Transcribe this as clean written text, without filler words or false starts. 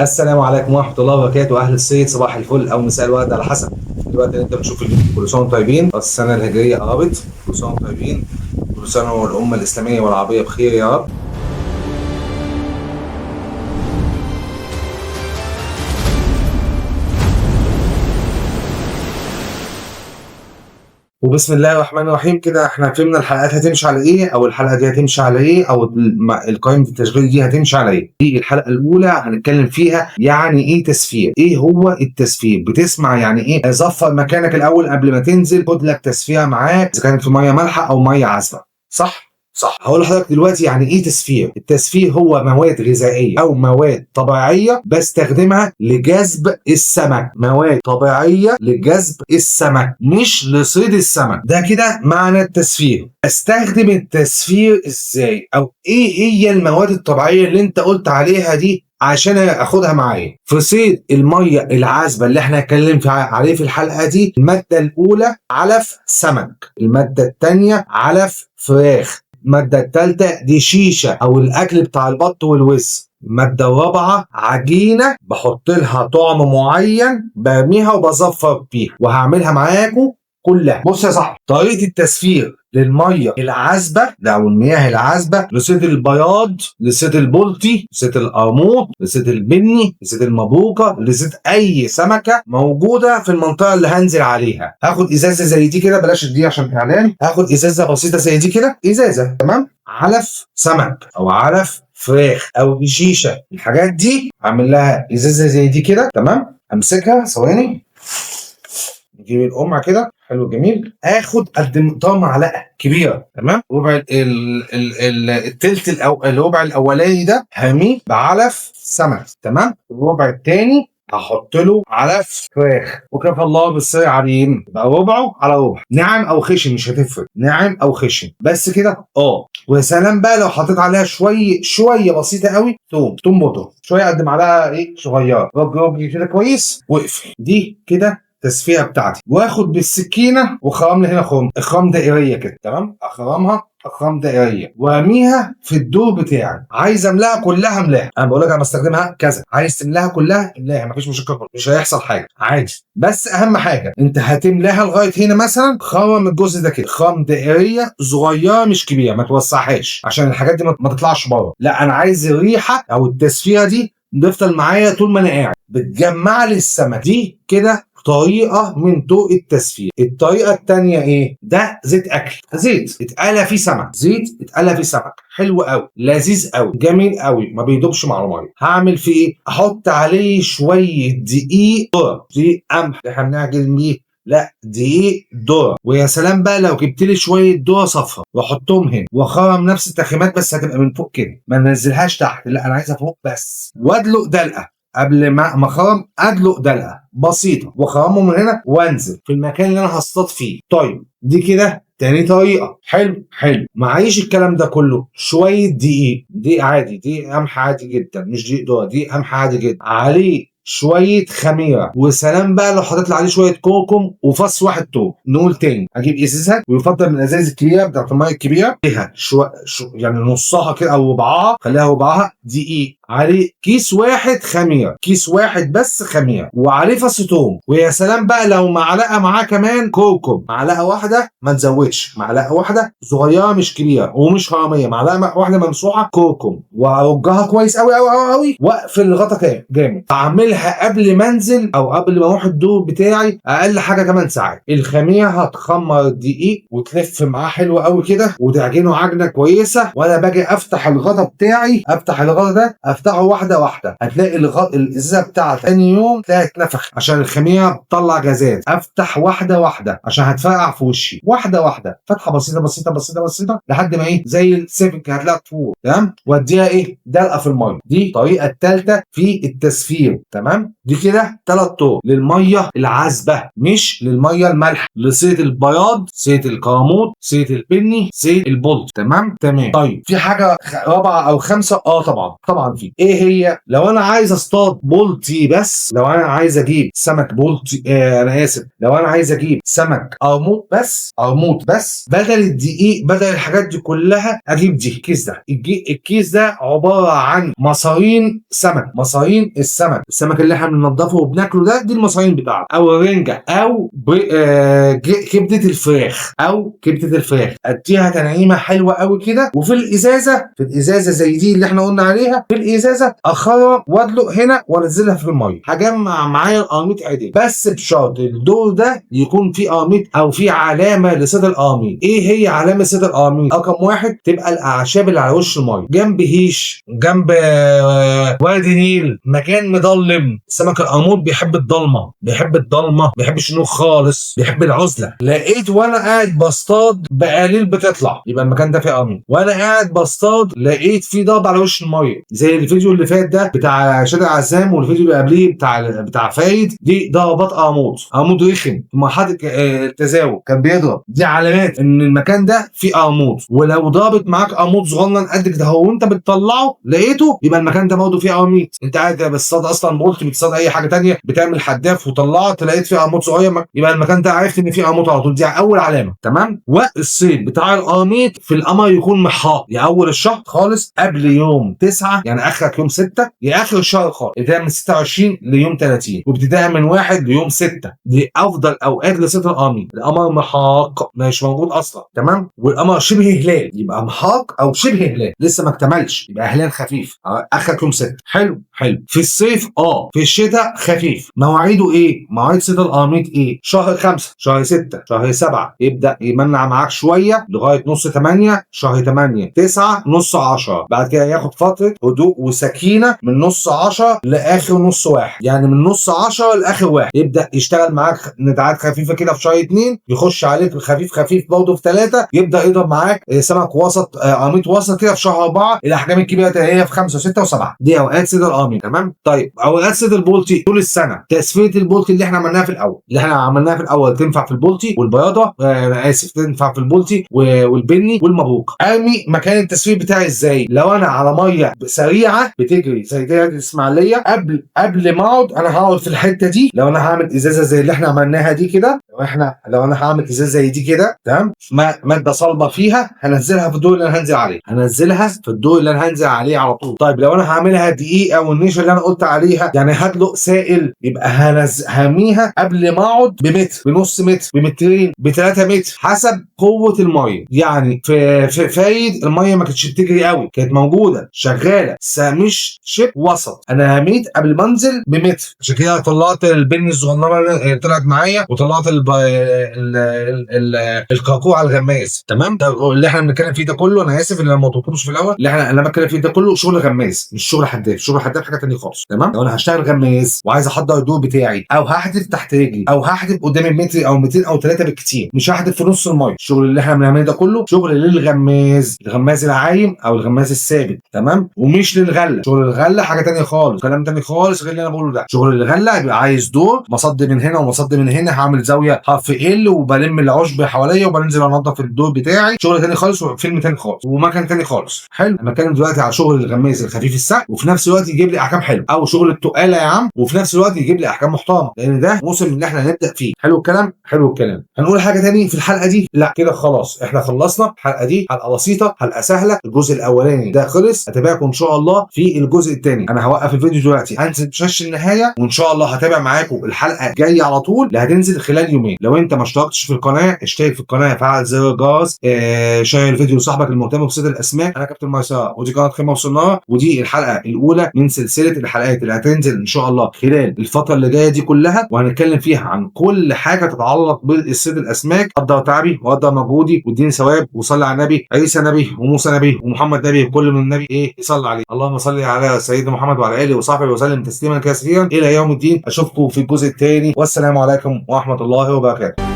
السلام عليكم ورحمة الله وبركاته. أهل الصيد صباح الفل أو مساء الورد على حسب الوقت اللي أنت بتشوف الفيديو. كل سنة وأنتم طيبين، السنة الهجرية قربت، كل سنة وأنتم طيبين، كل سنة والأمة الإسلامية والعربية بخير يا رب. وبسم الله الرحمن الرحيم. كده احنا فهمنا الحلقات هتمشي على ايه، او الحلقه دي هتمشي على ايه، او القائمه التشغيل دي هتمشي على ايه. دي الحلقه الاولى هنتكلم فيها يعني ايه تسفير، ايه هو التسفير، بتسمع يعني ايه زفر مكانك الاول قبل ما تنزل، خد لك تسفيره معاك اذا كانت في ميه مالحه او ميه عذبه، صح؟ هقول لحضرتك دلوقتي يعني ايه تسفير. التسفير هو مواد غذائيه او مواد طبيعيه بستخدمها لجذب السمك، مواد طبيعيه لجذب السمك مش لصيد السمك. ده كده معنى التسفير. استخدم التسفير ازاي، او ايه هي المواد الطبيعيه اللي انت قلت عليها دي عشان اخدها معايا في صيد الميه العذبه اللي احنا هنتكلم عليه في الحلقه دي. الماده الاولى علف سمك، الماده الثانيه علف فراخ، المادة الثالثة دي شيشة أو الأكل بتاع البط والوز، المادة الرابعة عجينة بحط لها طعم معين برميها وبظفر بيها، وهعملها معاكم كلها. بص يا صاحبي، طريقة التسفير للميه العذبه ده او المياه العذبه لصيد البياض، لصيد البلطي، لصيد القرموط، لصيد البني، لصيد المبوكه، لصيد اي سمكه موجوده في المنطقه اللي هنزل عليها. هاخد ازازه زي دي كده، بلاش دي عشان اعلان، هاخد ازازه بسيطه زي دي كده، ازازه تمام، علف سمك او علف فراخ او شيشه، الحاجات دي اعمل لها ازازه زي دي كده تمام. امسكها ثواني، نجيب القمع كده حلو جميل، اخد قد مقدار معلقه كبيره تمام، ربع التلت الربع الاولاني ده هرميه بعلف سمك تمام، الربع الثاني هحط له علف فراخ، وكفى الله بالسر عليم، يبقى ربعه على ربع، ناعم او خشن مش هتفرق، ناعم او خشن بس كده. ويا سلام بقى لو حطيت عليها شويه بسيطه قوي توم بودره، شويه قد معلقه ايه صغيره، رج كده كويس، واقفل دي كده التسفيره بتاعتي. واخد بالسكينه وخرم لي هنا اخرام دائريه كده تمام، اخرمها اخرام دائريه وارميها في الدور بتاعي. عايز املاها كلها املاها، انا بقول لك انا بستخدمها كذا، عايز تملاها كلها املاها مفيش مشكله، مش هيحصل حاجه عادي. بس اهم حاجه انت هتملاها لغايه هنا مثلا، خرم الجزء ده كده خرم دائريه صغيره مش كبيره، ما توسعهاش عشان الحاجات دي ما تطلعش بره. لا انا عايز الريحه او التسفيره دي تفضل معايا طول ما انا قاعد، بتجمع لي السمك. دي كده طريقة من طرق التسفير. الطريقة التانية ايه؟ ده زيت اكل، زيت اتقلى فيه سمك، زيت اتقلى فيه سمك حلو قوي، لذيذ قوي، جميل قوي، ما بيدوبش مع الميه. هعمل فيه ايه؟ احط عليه شوية دقيق ذرة، دقيق قمح اللي احنا بنعجن بيه، لا دقيق ذره. ويا سلام بقى لو جبت لي شويه ذره صفرا واحطهم هنا، واخرم نفس التخيمات بس هتبقى من فوق كده، ما ننزلهاش تحت، لا انا عايزها فوق بس. وادلق دلقه قبل ما اخرم، ادلق دلقه بسيطه واخرمه من هنا وانزل في المكان اللي انا هصطاد فيه. طيب دي كده تاني طريقه. حلو معيش الكلام ده كله، شويه دقيق عادي، دقيق قمح عادي جدا، مش دقيق ذره، دقيق قمح عادي جدا، عليه شويه خميره. وسلام بقى لو حطيت عليه شويه كركم وفص واحد توم. نقول تاني، اجيب ازازه، ويفضل من الازاز الكبيره بتاعت الميه الكبيره، فيها يعني نصها كده او ربعها، خليها ربعها دقيق، عليه كيس واحد خميره، كيس واحد بس خميره، وعليه فص توم. ويا سلام بقى لو معلقه معاه كمان كركم، معلقه واحده ما تزودش، معلقه واحده صغيره مش كبيره ومش هرميه، معلقه واحده ممسوحه كركم، وارجها كويس قوي قوي قوي قوي، واقفل الغطا جامد. اعملها قبل ما انزل او قبل ما اروح الدور بتاعي، اقل حاجه 8 ساعات. الخميره هتخمر الدقيق وتلف معاه حلو قوي كده وتعجنه عجنه كويسه، وانا باجي افتح الغطا بتاعي، افتح الغطا ده افتحه واحده واحده، هتلاقي الازازه بتاعتك ثاني يوم تلاقي اتنفخ عشان الخميره بتطلع جزاز. افتح واحده واحده عشان هتفرقع في وشي، واحده واحده، فتحه بسيطه بسيطه بسيطه بسيطه لحد ما ايه زي السيفنج هتلاقي تفور تمام، واديها ايه دلقه في الميه. دي الطريقه الثالثه في التسفير تمام. دي كده 3 طرق للميه العذبه مش للميه المالحه، لصيد البياض، صيد القرموط، صيد البني، صيد البلط تمام. طيب في حاجه رابعه او خمسه؟ طبعا بولتي. ايه هي؟ لو انا عايز اصطاد بولتي بس، لو انا عايز اجيب سمك بولتي انا اسف، لو انا عايز اجيب سمك قرموط بس بدل الدقيق بدل الحاجات دي كلها اجيب دي الكيس ده. الكيس ده عباره عن مصارين سمك، مصارين السمك اللي احنا بننضفه وبناكله ده، دي المصارين بتاعته، او الرنجه، او كبده الفراخ، اديها تنعيمه حلوه قوي كده. وفي الازازه زي دي اللي احنا قلنا عليها، في الازازه اخرج وادلق هنا وانزلها في الميه. هجمع معايا القرميط عدل، بس بشرط الدور ده يكون فيه قرميط او فيه علامه لصيد القرميط. ايه هي علامه صيد القرميط؟ رقم واحد تبقى الاعشاب اللي على وش الميه، جنب هيش، جنب وادي نيل، مكان مظلم. سمك القرموط بيحب الضلمه، ما بيحبش النور خالص، بيحب العزله. لقيت وانا قاعد بصطاد بقاليل بتطلع، يبقى المكان ده فيه قرموط. وانا قاعد بصطاد لقيت فيه ضرب على وش الميه، زي الفيديو اللي فات ده بتاع شادي عزام، والفيديو اللي قبليه بتاع فايد، دي ضربات قرموط رخم في مرحله التزاوج كان بيضرب. دي علامات ان المكان ده فيه قرموط. ولو ضربت معاك قرموط صغنن قد كده هو وانت بتطلعه لقيته، يبقى المكان ده برضه فيه قرميط. انت قاعد بتصطاد اصلا بولت، بتصطاد اي حاجه ثانيه، بتعمل حداف وطلعت لقيت فيه قرموط صغير، يبقى المكان ده عرفت ان فيه قرموط على طول. دي اول علامه. تمام. والصيد بتاع القرميط في القمر يكون محاط، يا اول الشهر خالص قبل يوم 9، يعني اخرك يوم 6، يا اخر الشهر خالص، ابتداء من 26 ليوم 30، وابتداء من 1 ليوم 6. دي افضل اوقات لصيد القرميط. القمر محاق مش موجود اصلا. تمام. والقمر شبه هلال، يبقى محاق او شبه هلال، لسه ما اكتملش، يبقى هلال خفيف، اخرك يوم 6. حلو. في الصيف في الشتاء خفيف. مواعيده ايه؟ مواعيد صيد القرميط ايه؟ شهر 5، شهر 6، شهر 7 يبدا يمنع معاك شويه لغايه نص 8، شهر 8 9 نص 10. بعد كده ياخد فتره هدوء وسكينه من نص 10 لاخر نص 1، يعني من نص 10 لاخر 1 يبدا يشتغل معاك ندعات خفيفه كده. في شهر 2 يخش عليك خفيف برضه. في 3 يبدا يضرب معاك سمك وسط، قرميط وسط كده. في شهر 4 الاحجام الكبيره هي في 5 و6 و7. دي اوقات صيد القرميط. تمام. طيب اوقات صيد البولتي طول السنه. تسفيه البولتي اللي احنا عملناها في الاول تنفع في البولتي والبياضه، انا اسف، تنفع في البولتي والبني والمبوق. ارمي مكان التسفيه بتاعي ازاي؟ لو انا على ميه سريعه بتجري زي دي الاسماعيليه، قبل ما اقعد انا هقعد في الحته دي. لو انا هعمل ازازه زي اللي احنا عملناها دي كده، لو انا هعمل ازازه زي دي كده، تمام، ماده صلبه فيها، هنزلها في الدور اللي انا هنزل عليه، على طول. طيب لو انا هعملها دقيق او النيش اللي انا قلت عليها، يعني هدلق سائل، يبقى هرميها قبل ما اقعد بمتر، بنص متر، بمترين، ب3 متر، حسب قوه الميه. يعني في فايد الميه ما كانتش بتجري قوي، كانت موجوده شغاله، مش شب وسط. انا رميت قبل ما انزل بمتر، عشان كده طلعت البن الصغننه اللي طلعت معايا، وطلعت القعقوع الغماز. تمام. ده اللي احنا بنتكلم فيه ده كله، انا اسف ان انا ما قلتلكمش في الاول، اللي انا بتكلم فيه ده كله شغل غماز، مش شغل حداد. شغل حداد حاجه ثانيه خالص. تمام. لو انا هشتغل غماز وعايز احضر الدور بتاعي، او هحدف تحت رجلي، او هحدف قدامي متر او 200 او 3 بالكتير، مش هحدف في نص الميه. الشغل اللي احنا بنعمله ده كله شغل للغماز، الغماز العايم او الغماز الثابت. تمام. ومش للغله. شغل الغله حاجه ثانيه خالص، كلام ثاني خالص غير اللي انا بقوله ده. شغل الغله يبقى عايز دور مصد من هنا ومصد من هنا، هعمل زاويه حرف ال وبلم العشب حواليا وبنزل انضف الدور بتاعي. شغل ثاني خالص وفيلم ثاني خالص ومكان ثاني خالص. حلو. انا بتكلم دلوقتي على شغل الغماز الخفيف السهل، وفي نفس الوقت يجيب لي احكام حلوه، او شغل التقاله يا عم، وفي نفس الوقت يجيب لي احكام محترمه، لان ده موسم اللي احنا هنبدا فيه. حلو الكلام. هنقول حاجه ثاني في الحلقه دي؟ لا كده خلاص احنا خلصنا الحلقه دي. حلقه بسيطه، حلقه سهله. الجزء الاولاني ده خلص، هتابعكم ان شاء الله في الجزء الثاني. انا هوقف الفيديو دلوقتي، هنزل بشاشه النهايه، وان شاء الله هتابع معاكم الحلقه الجايه على طول، اللي هتنزل خلال يومين. لو انت ما اشتركتش في القناه اشترك في القناه، فعل زر الجرس، شير الفيديو لصاحبك المهتم بصيد الاسماك. انا كابتن ميسره، ودي قناه خيمه وصناره، ودي الحلقه الاولى من سلسله الحلقات اللي هتنزل ان شاء الله خلال الفتره اللي جايه دي كلها، وهنتكلم فيها عن كل حاجه تتعلق بالصيد الاسماك. قدر تعبي وقدر مجهودي واديني ثواب، وصلي على النبي. عيسى نبي وموسى نبي ومحمد نبي، وكل من النبي يصلي عليه. اللهم صل على سيدنا محمد وعلى اله وصحبه وسلم تسليما كثيرا الى يوم الدين. اشوفكم في الجزء الثاني، والسلام عليكم ورحمه الله وبركاته.